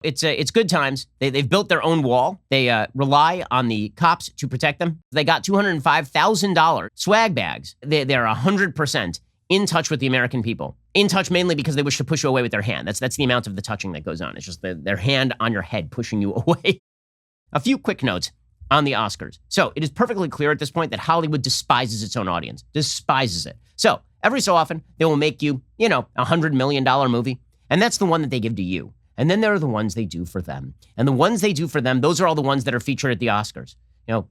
It's good times. They've built their own wall. They rely on the cops to protect them. They got $205,000 swag bags. They're 100% in touch with the American people. In touch mainly because they wish to push you away with their hand. That's the amount of the touching that goes on. It's just their hand on your head pushing you away. A few quick notes on the Oscars. So it is perfectly clear at this point that Hollywood despises its own audience. Despises it. So every so often, they will make you, a $100 million movie. And that's the one that they give to you. And then there are the ones they do for them. And the ones they do for them, those are all the ones that are featured at the Oscars.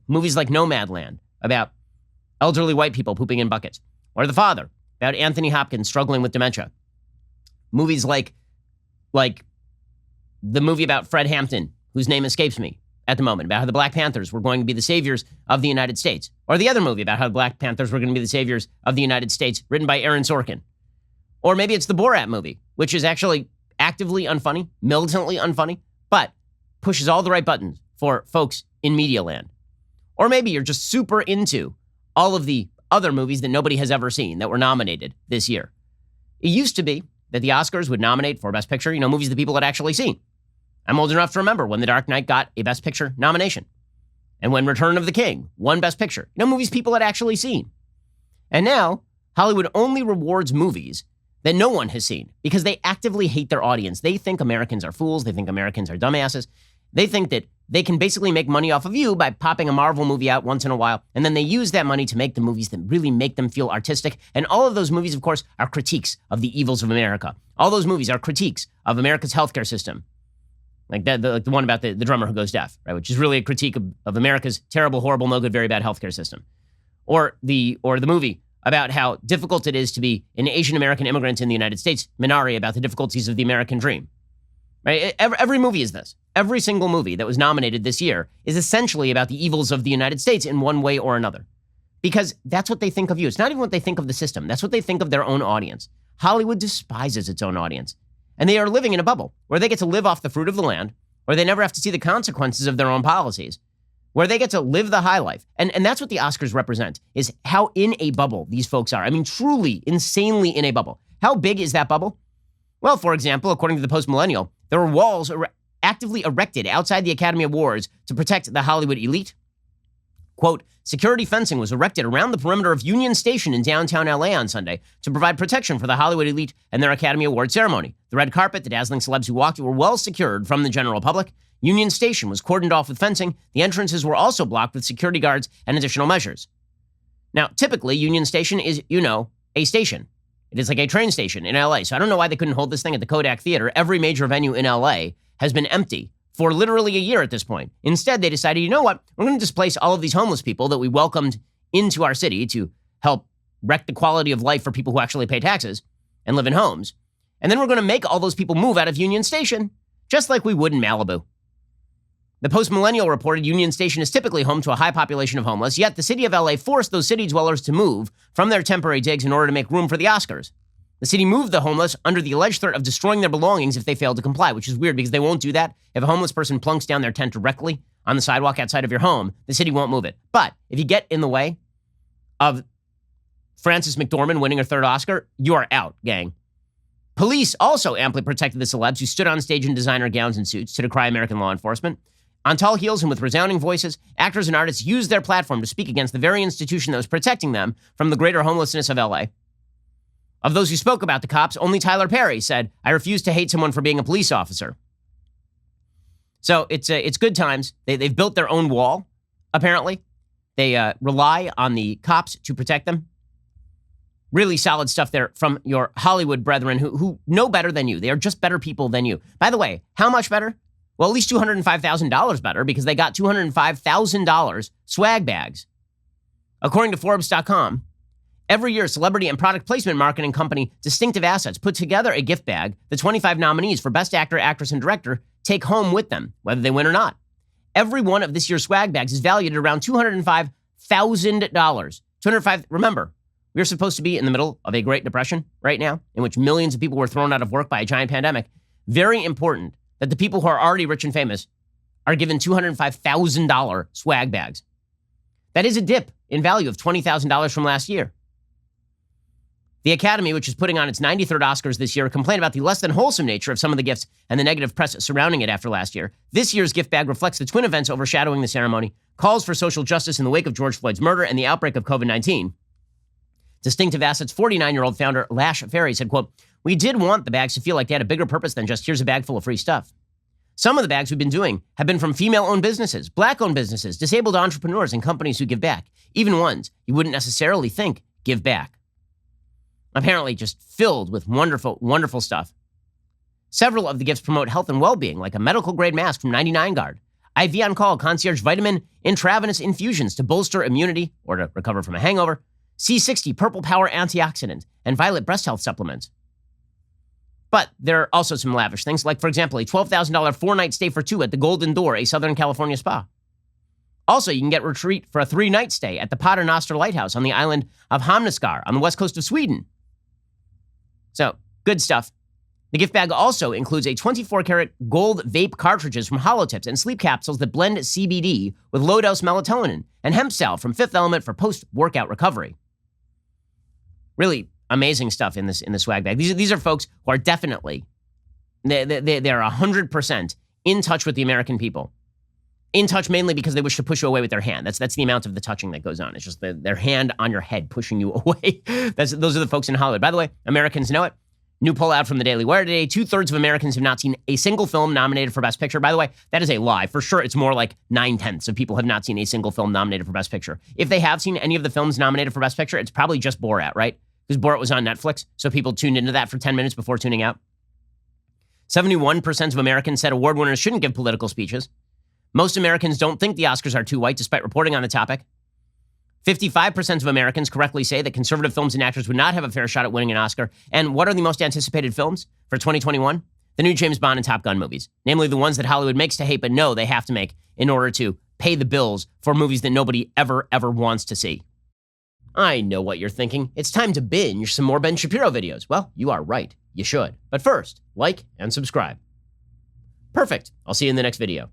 Movies like Nomadland, about elderly white people pooping in buckets. Or The Father, about Anthony Hopkins struggling with dementia. Movies like the movie about Fred Hampton, whose name escapes me at the moment, about how the Black Panthers were going to be the saviors of the United States. Or the other movie about how the Black Panthers were going to be the saviors of the United States, written by Aaron Sorkin. Or maybe it's the Borat movie, which is actually actively unfunny, militantly unfunny, but pushes all the right buttons for folks in media land. Or maybe you're just super into all of the other movies that nobody has ever seen that were nominated this year. It used to be that the Oscars would nominate for Best Picture, movies that people had actually seen. I'm old enough to remember when The Dark Knight got a Best Picture nomination. And when Return of the King won Best Picture. Movies people had actually seen. And now, Hollywood only rewards movies that no one has seen because they actively hate their audience. They think Americans are fools. They think Americans are dumbasses. They think that they can basically make money off of you by popping a Marvel movie out once in a while, and then they use that money to make the movies that really make them feel artistic. And all of those movies, of course, are critiques of the evils of America. All those movies are critiques of America's healthcare system. Like the one about the drummer who goes deaf, right? Which is really a critique of America's terrible, horrible, no good, very bad healthcare system. Or the movie about how difficult it is to be an Asian American immigrant in the United States, Minari, about the difficulties of the American dream. Right? Every movie is this. Every single movie that was nominated this year is essentially about the evils of the United States in one way or another. Because that's what they think of you. It's not even what they think of the system. That's what they think of their own audience. Hollywood despises its own audience. And they are living in a bubble where they get to live off the fruit of the land, where they never have to see the consequences of their own policies, where they get to live the high life. And that's what the Oscars represent, is how in a bubble these folks are. I mean, truly, insanely in a bubble. How big is that bubble? Well, for example, according to the Post-Millennial, there were walls actively erected outside the Academy Awards to protect the Hollywood elite. Quote, security fencing was erected around the perimeter of Union Station in downtown LA on Sunday to provide protection for the Hollywood elite and their Academy Award ceremony. The red carpet, the dazzling celebs who walked were well secured from the general public. Union Station was cordoned off with fencing. The entrances were also blocked with security guards and additional measures. Now, typically, Union Station is, a station. It is like a train station in LA. So I don't know why they couldn't hold this thing at the Kodak Theater. Every major venue in LA has been empty for literally a year at this point. Instead, they decided, you know what? We're going to displace all of these homeless people that we welcomed into our city to help wreck the quality of life for people who actually pay taxes and live in homes. And then we're going to make all those people move out of Union Station, just like we would in Malibu. The Post-Millennial reported Union Station is typically home to a high population of homeless, yet the city of LA forced those city dwellers to move from their temporary digs in order to make room for the Oscars. The city moved the homeless under the alleged threat of destroying their belongings if they failed to comply, which is weird because they won't do that. If a homeless person plunks down their tent directly on the sidewalk outside of your home, the city won't move it. But if you get in the way of Frances McDormand winning her third Oscar, you are out, gang. Police also amply protected the celebs who stood on stage in designer gowns and suits to decry American law enforcement. On tall heels and with resounding voices, actors and artists used their platform to speak against the very institution that was protecting them from the greater homelessness of LA. Of those who spoke about the cops, only Tyler Perry said, "I refuse to hate someone for being a police officer." So it's good times. They've built their own wall, apparently. They rely on the cops to protect them. Really solid stuff there from your Hollywood brethren who know better than you. They are just better people than you. By the way, how much better? Well, at least $205,000 better because they got $205,000 swag bags. According to Forbes.com, every year, celebrity and product placement marketing company Distinctive Assets put together a gift bag the 25 nominees for Best Actor, Actress, and Director take home with them, whether they win or not. Every one of this year's swag bags is valued at around $205,000. Remember, we're supposed to be in the middle of a Great Depression right now, in which millions of people were thrown out of work by a giant pandemic. Very important that the people who are already rich and famous are given $205,000 swag bags. That is a dip in value of $20,000 from last year. The Academy, which is putting on its 93rd Oscars this year, complained about the less than wholesome nature of some of the gifts and the negative press surrounding it after last year. This year's gift bag reflects the twin events overshadowing the ceremony, calls for social justice in the wake of George Floyd's murder and the outbreak of COVID-19. Distinctive Assets 49-year-old founder Lash Ferry said, quote, "We did want the bags to feel like they had a bigger purpose than just here's a bag full of free stuff. Some of the bags we've been doing have been from female-owned businesses, black-owned businesses, disabled entrepreneurs, and companies who give back, even ones you wouldn't necessarily think give back." Apparently just filled with wonderful, wonderful stuff. Several of the gifts promote health and well-being, like a medical-grade mask from 99 Guard, IV on-call concierge vitamin intravenous infusions to bolster immunity or to recover from a hangover, C60 Purple Power antioxidant, and Violet breast health supplements. But there are also some lavish things, like, for example, a $12,000 four-night stay for two at the Golden Door, a Southern California spa. Also, you can get retreat for a 3-night stay at the Paternoster Lighthouse on the island of Hamneskar on the west coast of Sweden. So, good stuff. The gift bag also includes a 24-karat gold vape cartridges from Holotips and sleep capsules that blend CBD with low-dose melatonin and hemp salve from Fifth Element for post-workout recovery. Really amazing stuff in this swag bag. These are folks who are definitely, they're 100% in touch with the American people. In touch mainly because they wish to push you away with their hand. That's the amount of the touching that goes on. It's just their hand on your head pushing you away. Those are the folks in Hollywood. By the way, Americans know it. New poll out from the Daily Wire today. 2/3 of Americans have not seen a single film nominated for Best Picture. By the way, that is a lie. For sure, it's more like 9/10 of people have not seen a single film nominated for Best Picture. If they have seen any of the films nominated for Best Picture, it's probably just Borat, right? Because Borat was on Netflix, so people tuned into that for 10 minutes before tuning out. 71% of Americans said award winners shouldn't give political speeches. Most Americans don't think the Oscars are too white, despite reporting on the topic. 55% of Americans correctly say that conservative films and actors would not have a fair shot at winning an Oscar. And what are the most anticipated films for 2021? The new James Bond and Top Gun movies, namely the ones that Hollywood makes to hate but know they have to make in order to pay the bills for movies that nobody ever wants to see. I know what you're thinking. It's time to binge some more Ben Shapiro videos. Well, you are right. You should. But first, like and subscribe. Perfect. I'll see you in the next video.